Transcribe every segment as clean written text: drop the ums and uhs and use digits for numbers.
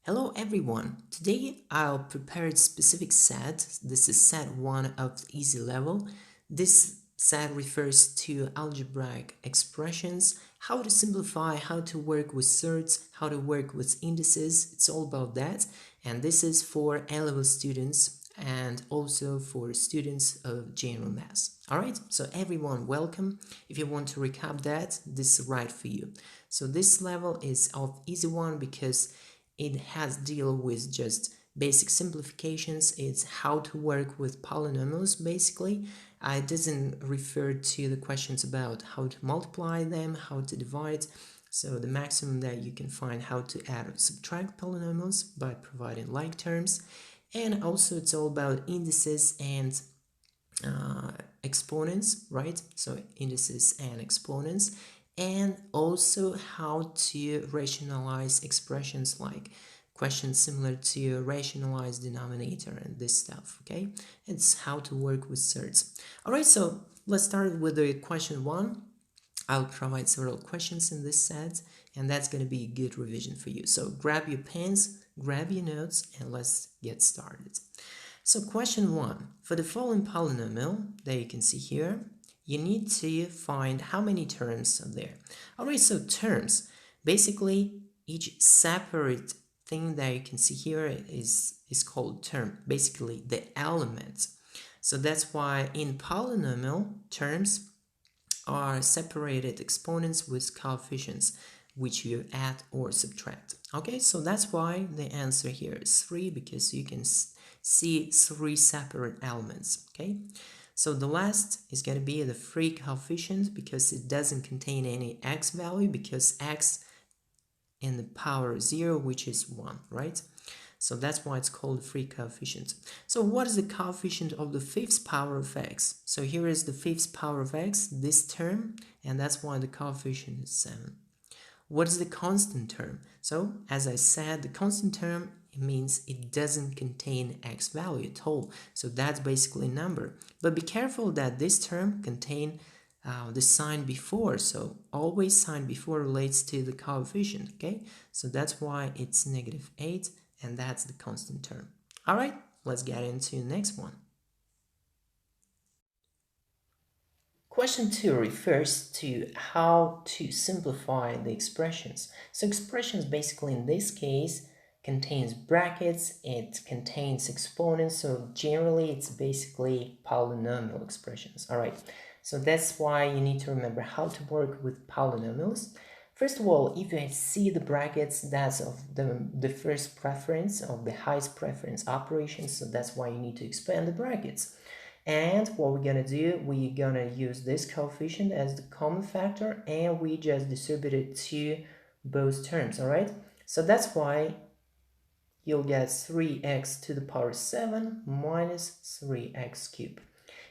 Hello everyone, today I'll prepare a specific set. This is set 1 of the easy level. This set refers to algebraic expressions, how to simplify, how to work with surds, how to work with indices. It's all about that, and this is for A-level students and also for students of general maths. Alright, so everyone welcome. If you want to recap that, this is right for you. So this level is of easy one because it has deal with just basic simplifications. It's how to work with polynomials basically. It doesn't refer to the questions about how to multiply them, how to divide. So the maximum that you can find how to add or subtract polynomials by providing like terms. And also it's all about indices and exponents, right? So indices and exponents, and also how to rationalize expressions like questions similar to rationalize denominator and this stuff, okay? It's how to work with surds. All right, so let's start with the question 1. I'll provide several questions in this set, and that's going to be a good revision for you. So grab your pens, grab your notes, and let's get started. So question 1, for the following polynomial that you can see here, you need to find how many terms are there. Alright, so terms, basically each separate thing that you can see here is called term, basically the element. So that's why in polynomial, terms are separated exponents with coefficients which you add or subtract. Okay, so that's why the answer here is 3, because you can see 3 separate elements. Okay, so the last is going to be the free coefficient because it doesn't contain any x value, because x in the power 0, which is 1, right? So that's why it's called free coefficient. So what is the coefficient of the fifth power of x? So here is the fifth power of x, this term, and that's why the coefficient is 7. What is the constant term? So as I said, the constant term means it doesn't contain x value at all. So that's basically a number. But be careful that this term contains the sign before. So always sign before relates to the coefficient, okay? So that's why it's -8. And that's the constant term. All right, let's get into the next one. Question 2 refers to how to simplify the expressions. So expressions basically in this case contains brackets, it contains exponents, so generally it's basically polynomial expressions. All right, so that's why you need to remember how to work with polynomials. First of all, if you see the brackets, that's of the first preference of the highest preference operation, so that's why you need to expand the brackets. And what we're gonna do, we're gonna use this coefficient as the common factor, and we just distribute it to both terms. All right, so that's why you'll get 3x to the power 7 minus 3x cubed.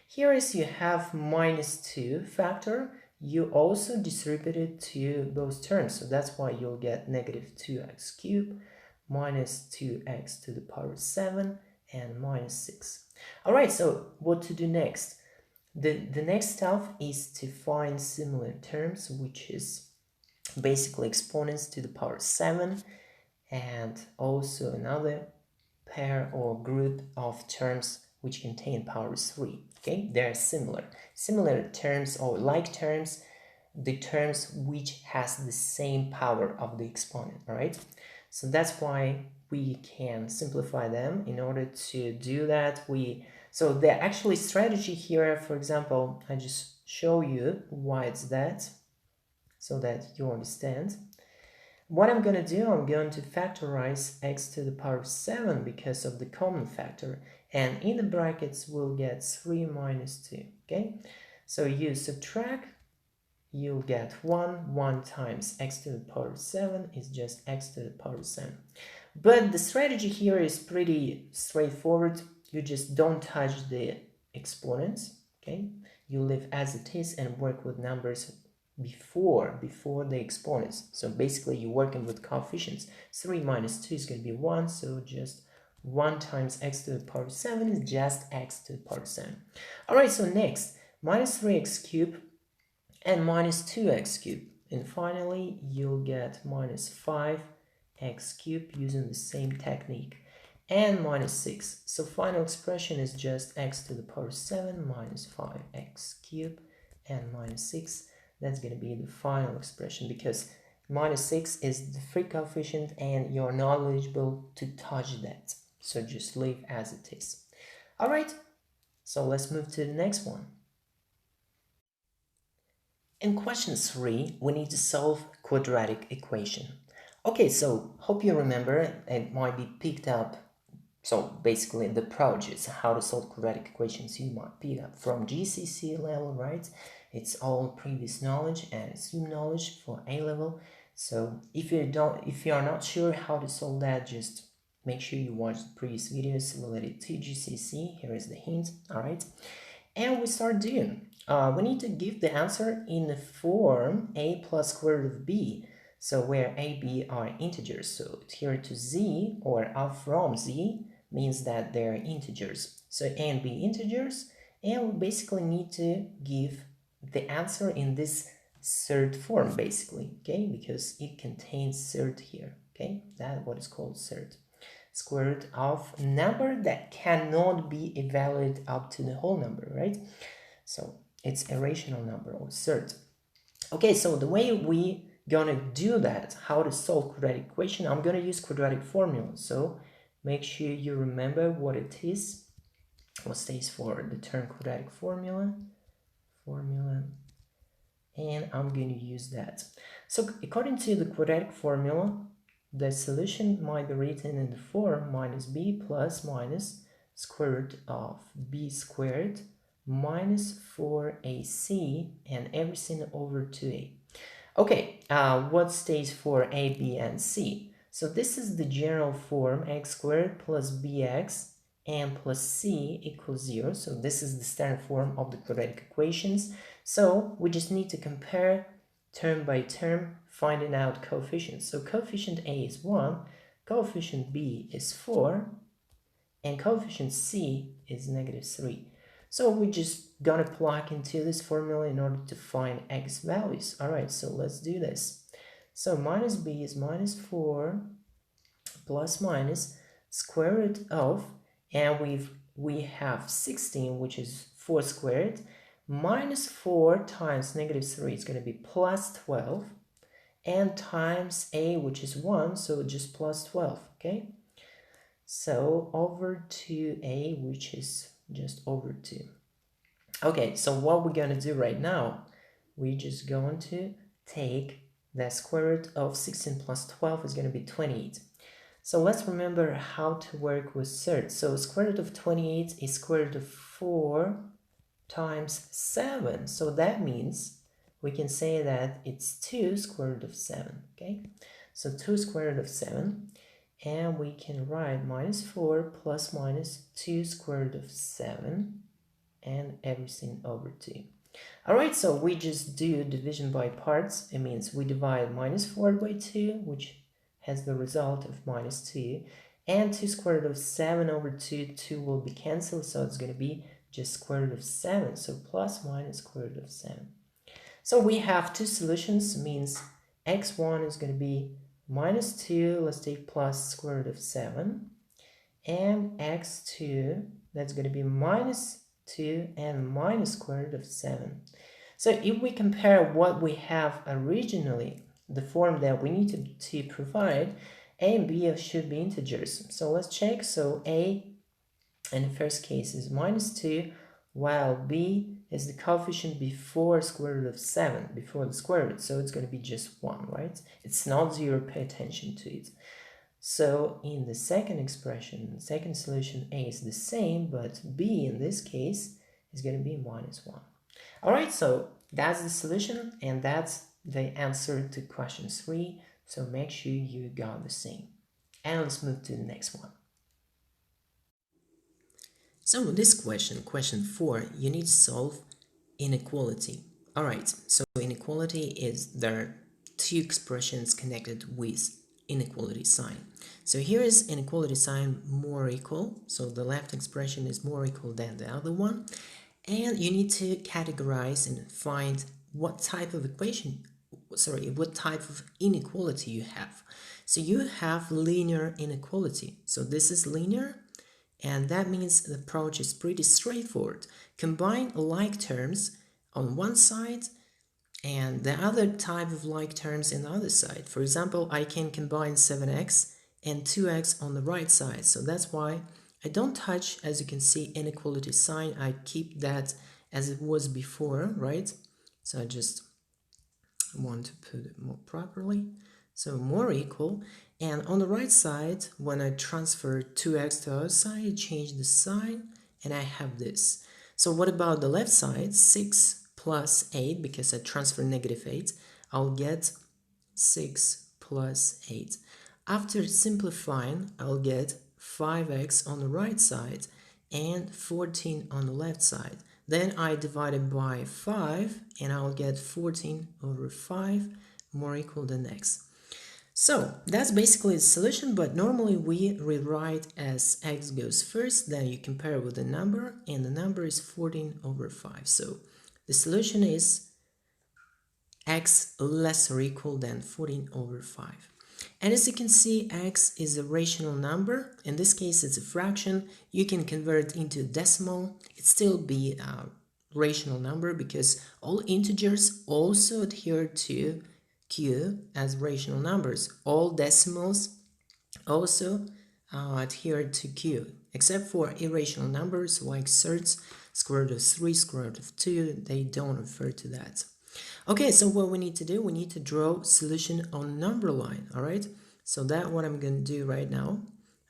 Here is you have -2 factor, you also distribute it to both terms, so that's why you'll get -2x cubed minus 2x to the power 7 and minus 6. All right, so what to do next? The next step is to find similar terms, which is basically exponents to the power 7 and also another pair or group of terms which contain power 3. Okay, they're similar terms or like terms, the terms which has the same power of the exponent. All right, so that's why we can simplify them. In order to do that, so the actually strategy here, for example, I just show you why it's that so that you understand. What I'm going to do, I'm going to factorize x to the power 7 because of the common factor, and in the brackets we'll get 3 minus 2, okay? So you subtract, you'll get 1 times x to the power 7 is just x to the power 7. But the strategy here is pretty straightforward. You just don't touch the exponents, okay? You leave as it is and work with numbers before the exponents. So basically you're working with coefficients. 3 minus 2 is going to be 1, so just 1 times x to the power 7 is just x to the power 7. All right, so next, minus 3x cubed and minus 2x cubed. And finally, you'll get minus 5 x cubed using the same technique, and minus 6. So final expression is just x to the power 7 minus 5x cubed and minus 6. That's going to be the final expression because minus 6 is the free coefficient and you're not eligible to touch that. So just leave as it is. Alright, so let's move to the next one. In question 3, we need to solve quadratic equation. Okay, so hope you remember, it might be picked up. So basically the approaches how to solve quadratic equations you might pick up from GCSE level, right? It's all previous knowledge and assumed knowledge for A level. So if you are not sure how to solve that, just make sure you watch the previous videos related to GCSE. Here is the hint, alright? And we start doing. We need to give the answer in the form a plus square root of b. So where a, b are integers. So adhere to z or up from z means that they're integers. So a and b integers, and we basically need to give the answer in this surd form basically, okay, because it contains surd here, okay, that's what is called surd. Square root of number that cannot be evaluated up to the whole number, right? So it's a rational number or surd. Okay, so the way we gonna do that, how to solve quadratic equation, I'm gonna use quadratic formula. So make sure you remember what it is, what stands for the term quadratic formula, and I'm going to use that. So according to the quadratic formula, the solution might be written in the form minus b plus minus square root of b squared minus 4ac and everything over 2a. Okay, what stays for a, b, and c? So this is the general form x squared plus bx and plus c equals 0. So this is the standard form of the quadratic equations. So we just need to compare term by term, finding out coefficients. So coefficient a is 1, coefficient b is 4, and coefficient c is negative 3. So we're just gonna plug into this formula in order to find x values. Alright, so let's do this. So minus b is minus 4 plus minus square root of, and we have 16, which is 4 squared, minus 4 times negative 3 is going to be plus 12, and times a, which is 1, so just plus 12, okay? So over 2a, which is just over 2. Okay, so what we're going to do right now, we're just going to take the square root of 16 plus 12 is going to be 28. So let's remember how to work with surds. So square root of 28 is square root of 4 times 7. So that means we can say that it's 2 square root of 7, okay? So 2 square root of 7, and we can write minus 4 plus minus 2 square root of 7 and everything over 2. Alright, so we just do division by parts. It means we divide minus 4 by 2, which has the result of minus 2, and 2 square root of 7 over 2, 2 will be cancelled, so it's going to be just square root of 7, so plus minus square root of 7. So we have two solutions, means x1 is going to be minus 2, let's take plus square root of 7, and x2, that's going to be minus 2 and minus square root of 7. So if we compare what we have originally, the form that we need to provide, a and b should be integers. So let's check. So a in the first case is minus 2, while b is the coefficient before square root of 7, before the square root. So it's going to be just 1, right? It's not 0, pay attention to it. So in the second expression, second solution, a is the same, but b in this case is going to be minus 1. Alright, so that's the solution, and that's the answer to question 3. So make sure you got the same. And let's move to the next one. So in this question, question 4, you need to solve inequality. Alright, so inequality is there are two expressions connected with inequality sign. So here is inequality sign more equal, so the left expression is more equal than the other one, and you need to categorize and find what type of equation, what type of inequality you have. So you have linear inequality. So this is linear, and that means the approach is pretty straightforward. Combine like terms on one side and the other type of like terms in the other side. For example, I can combine 7x and 2x on the right side. So that's why I don't touch, as you can see, inequality sign. I keep that as it was before, right? So I just want to put it more properly. So more equal. And on the right side, when I transfer 2x to the other side, I change the sign and I have this. So what about the left side? 6 plus 8, because I transfer negative 8, I'll get 6 plus 8. After simplifying, I'll get 5x on the right side and 14 on the left side. Then I divide it by 5 and I'll get 14 over 5 more equal than x. So that's basically the solution, but normally we rewrite as x goes first, then you compare it with the number, and the number is 14 over 5. So the solution is x less or equal than 14 over 5. And as you can see, x is a rational number. In this case, it's a fraction. You can convert into decimal. It still be a rational number because all integers also adhere to q as rational numbers. All decimals also adhere to q, except for irrational numbers like surds, square root of 3, square root of 2, they don't refer to that. Okay, so what we need to do, we need to draw solution on number line, all right? So that's what I'm going to do right now.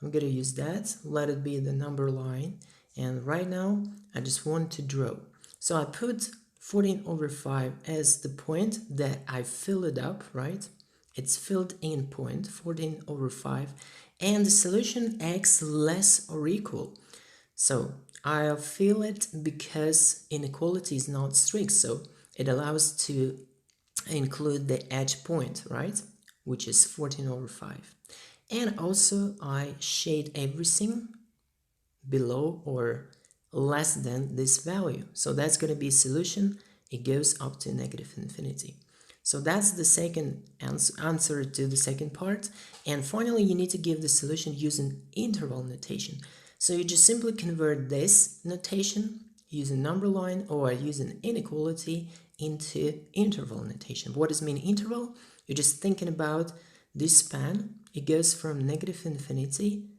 I'm going to use that, let it be the number line, and right now I just want to draw. So I put 14 over 5 as the point that I fill it up, right? It's filled in point, 14 over 5, and the solution x less or equal. So I'll fill it because inequality is not strict, so it allows to include the edge point, right? Which is 14 over 5. And also I shade everything below or less than this value. So that's going to be a solution. It goes up to negative infinity. So that's the second answer to the second part. And finally, you need to give the solution using interval notation. So you just simply convert this notation using number line or using inequality into interval notation. What does mean interval? You're just thinking about this span. It goes from negative infinity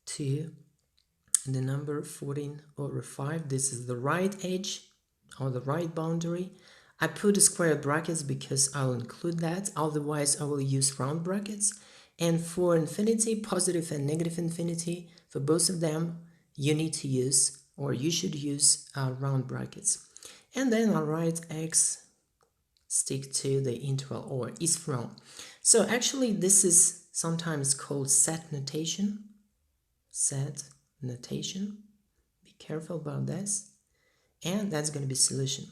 to the number 14 over 5. This is the right edge or the right boundary. I put square brackets because I'll include that, otherwise I will use round brackets. And for infinity, positive and negative infinity, for both of them, you need to use, or you should use, round brackets. And then I'll write x stick to the interval or is from. So actually this is sometimes called set notation. Set notation. Be careful about this. And that's going to be solution.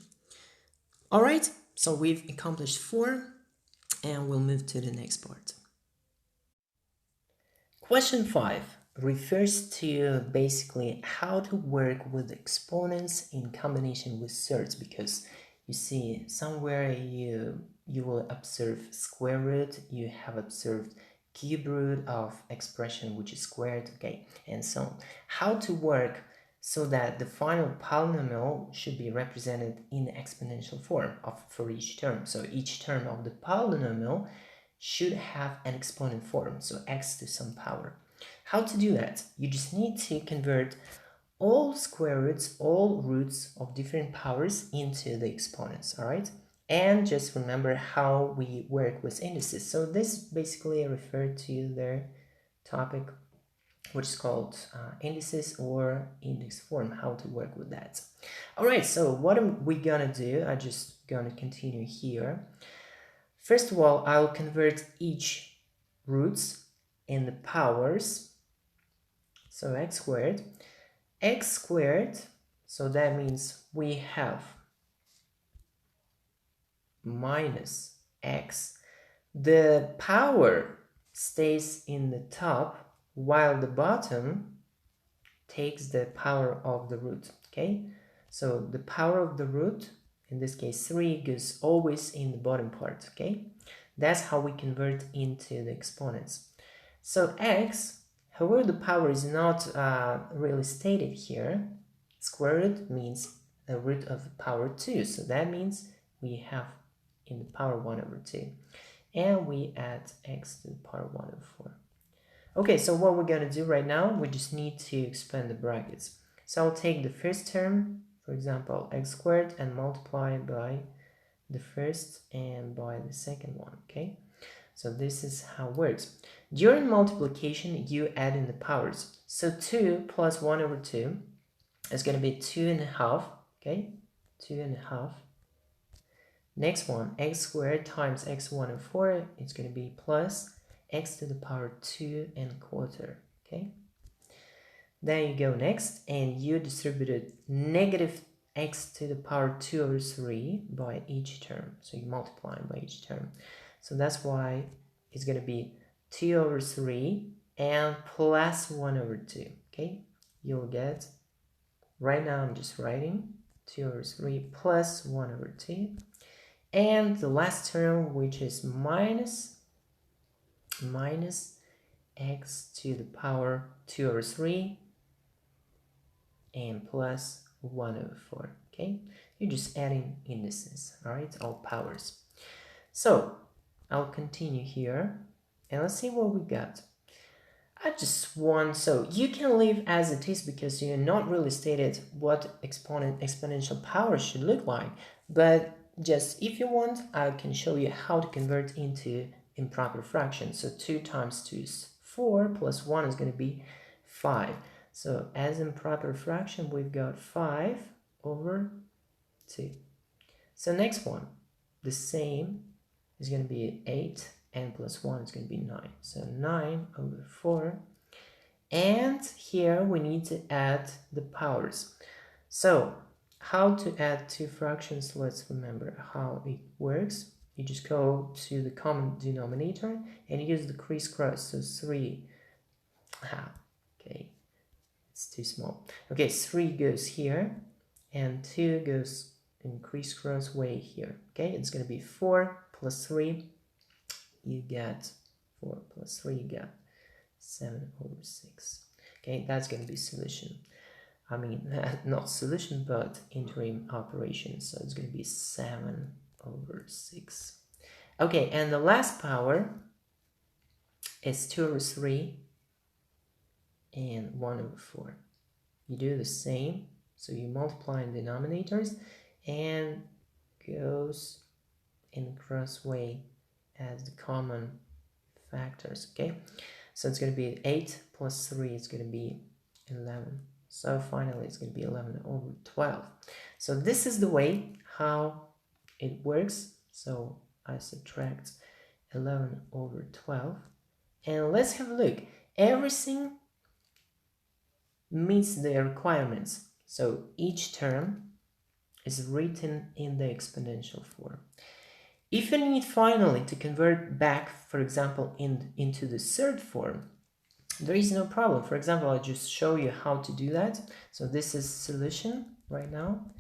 All right, so we've accomplished 4 and we'll move to the next part. Question 5 refers to basically how to work with exponents in combination with surds, because you see somewhere you will observe square root, you have observed cube root of expression which is squared, okay, and so on. How to work so that the final polynomial should be represented in exponential form for each term. So each term of the polynomial should have an exponent form, so x to some power. How to do that? You just need to convert all square roots, all roots of different powers into the exponents, all right? And just remember how we work with indices. So this basically refers to their topic, which is called indices or index form, how to work with that. All right, so what am we gonna do? I'm just gonna continue here. First of all, I'll convert each roots in the powers. So x squared, so that means we have minus x. The power stays in the top while the bottom takes the power of the root, okay? So the power of the root, in this case 3, goes always in the bottom part, okay? That's how we convert into the exponents. So x, however the power is not really stated here, square root means the root of the power 2. So that means we have in the power 1 over 2. And we add x to the power 1 over 4. Okay, so what we're going to do right now, we just need to expand the brackets. So I'll take the first term, for example, x squared, and multiply by the first and by the second one, okay? So this is how it works. During multiplication, you add in the powers. So 2 plus 1 over 2 is going to be 2.5, okay? 2.5. Next one, x squared times x1 and 4, it's going to be plus x to the power 2.25, okay? Then you go next, and you distributed negative x to the power 2 over 3 by each term. So you multiply by each term. So that's why it's going to be 2 over 3 and plus 1 over 2, okay? You'll get, right now I'm just writing 2 over 3 plus 1 over 2. And the last term, which is minus x to the power 2 over 3 and plus 1 over 4, okay? You're just adding indices, all right, all powers. So I'll continue here, and let's see what we got. I just want, so you can leave as it is because you're not really stated what exponential power should look like, but just if you want, I can show you how to convert into improper fractions. So 2 times 2 is 4, plus 1 is going to be 5. So as improper fraction, we've got 5 over 2. So next one, the same is going to be 8, and plus 1 is going to be 9. So 9 over 4. And here we need to add the powers. So how to add two fractions? Let's remember how it works. You just go to the common denominator and use the crisscross. So 3. Okay, it's too small. Okay, 3 goes here and 2 goes in crisscross way here. Okay, it's going to be 4 plus 3. You get 4 plus 3, you get 7 over 6. Okay, that's going to be solution. I mean, not solution, but interim operation. So it's going to be 7 over 6. Okay, and the last power is 2 over 3 and 1 over 4. You do the same. So you multiply in denominators and goes in cross way as the common factors, okay? So it's going to be 8 plus 3 is going to be 11. So finally it's going to be 11 over 12. So this is the way how it works. So I subtract 11 over 12. And let's have a look. Everything meets the requirements. So each term is written in the exponential form. If you need finally to convert back, for example, into the third form, there is no problem. For example, I'll just show you how to do that. So this is solution right now.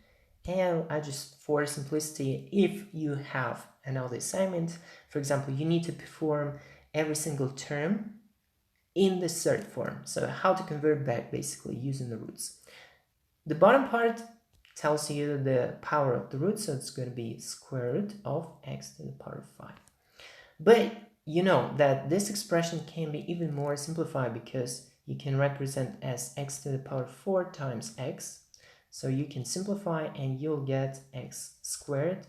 And I just, for simplicity, if you have another assignment, for example, you need to perform every single term in the third form. So how to convert back, basically using the roots. The bottom part tells you the power of the root, so it's going to be square root of x to the power 5. But you know that this expression can be even more simplified because you can represent as x to the power 4 times x. So you can simplify and you'll get x squared,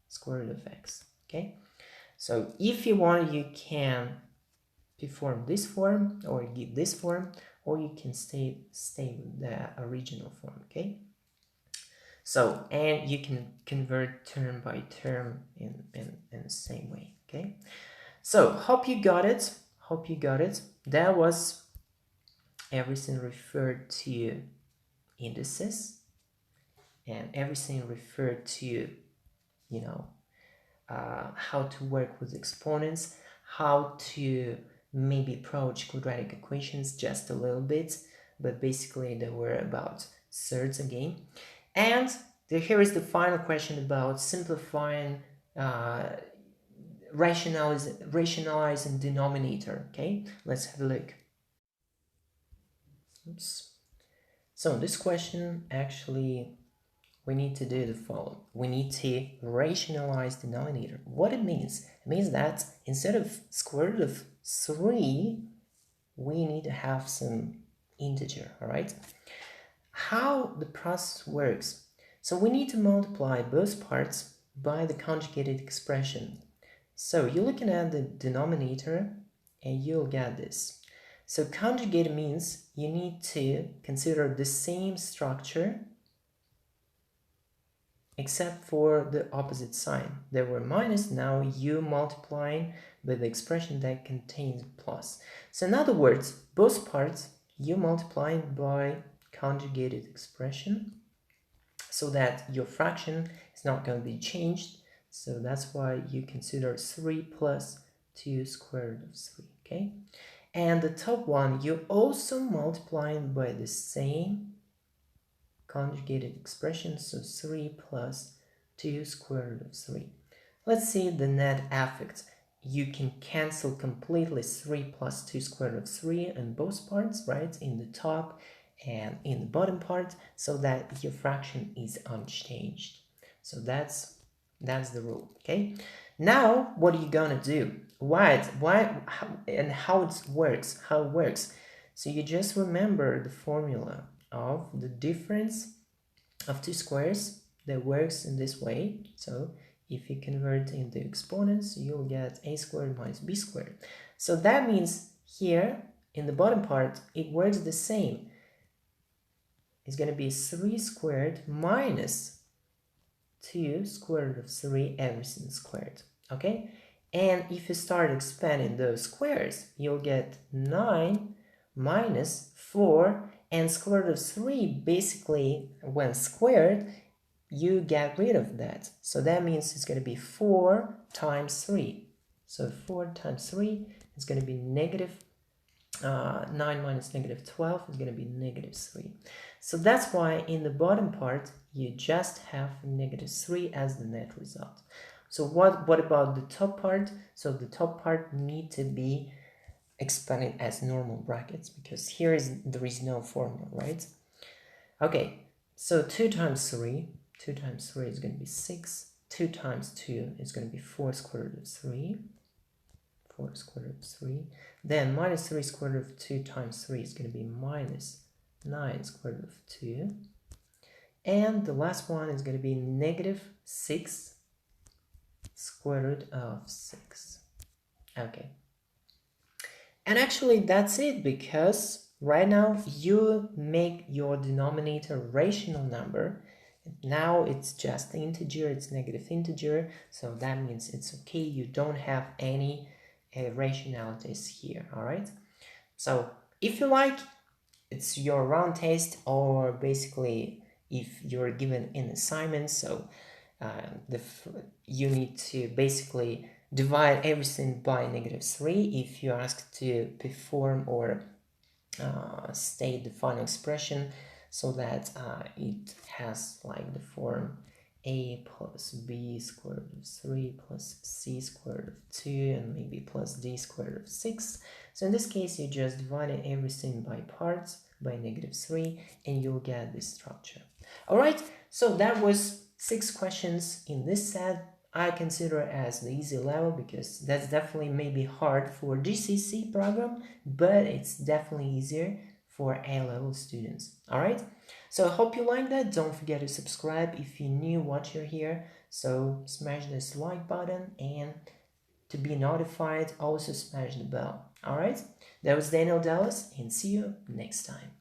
square root of x, okay? So if you want, you can perform this form or give this form, or you can stay with the original form, okay? So, and you can convert term by term in the same way, okay? So, hope you got it. Hope you got it. That was everything referred to indices and everything referred to, you know, how to work with exponents, how to maybe approach quadratic equations just a little bit, but basically they were about surds again. And here is the final question about simplifying rationalizing denominator. Okay, let's have a look. Oops. So in this question, actually, we need to do the following. We need to rationalize denominator. What it means? It means that instead of square root of 3, we need to have some integer, all right? How the process works. So we need to multiply both parts by the conjugated expression. So you're looking at the denominator and you'll get this. So conjugate means you need to consider the same structure except for the opposite sign. There were minus, now you multiplying by the expression that contains plus. So in other words, both parts you multiplying by conjugated expression so that your fraction is not going to be changed. So that's why you consider 3 plus 2 square root of 3, okay? And the top one, you also multiplying by the same conjugated expression, so 3 plus 2 square root of 3. Let's see the net effect. You can cancel completely 3 plus 2 square root of 3 in both parts, right? In the top and in the bottom part, so that your fraction is unchanged. So that's the rule, okay? Now, what are you gonna do? How it works? So you just remember the formula of the difference of two squares that works in this way. So if you convert into exponents, you'll get a squared minus b squared. So that means here in the bottom part, it works the same. It's going to be 3 squared minus 2 square root of 3 everything squared. Okay? And if you start expanding those squares, you'll get 9 minus 4, and square root of 3, basically, when squared, you get rid of that. So that means it's going to be 4 times 3. So 4 times 3 is going to be negative 9 minus negative 12 is going to be negative 3. So that's why in the bottom part, you just have negative 3 as the net result. So what about the top part? So the top part need to be expanded as normal brackets, because there is no formula, right? Okay, so 2 times 3 is going to be 6. 2 times 2 is going to be 4 square root of 3. 4 square root of 3. Then minus 3 square root of 2 times 3 is going to be minus 9 square root of 2. And the last one is going to be negative 6 square root of 6. Okay. And actually that's it, because right now you make your denominator rational number. Now it's just integer, it's negative integer, so that means it's okay, you don't have any rationalities here, all right? So if you like, it's your round test, or basically if you're given an assignment, so you need to basically divide everything by negative 3 if you're asked to perform or state the final expression, so that it has like the form a plus b squared root of 3 plus c squared root of 2 and maybe plus d squared root of 6. So in this case, you just divide everything by parts by negative 3 and you'll get this structure. All right, so that was 6 questions in this set. I consider it as the easy level, because that's definitely maybe hard for GCSE program, but it's definitely easier for A-level students. All right, so I hope you like that. Don't forget to subscribe if you're new watcher here. So smash this like button, and to be notified, also smash the bell. All right, that was Daniel Dallas, and see you next time.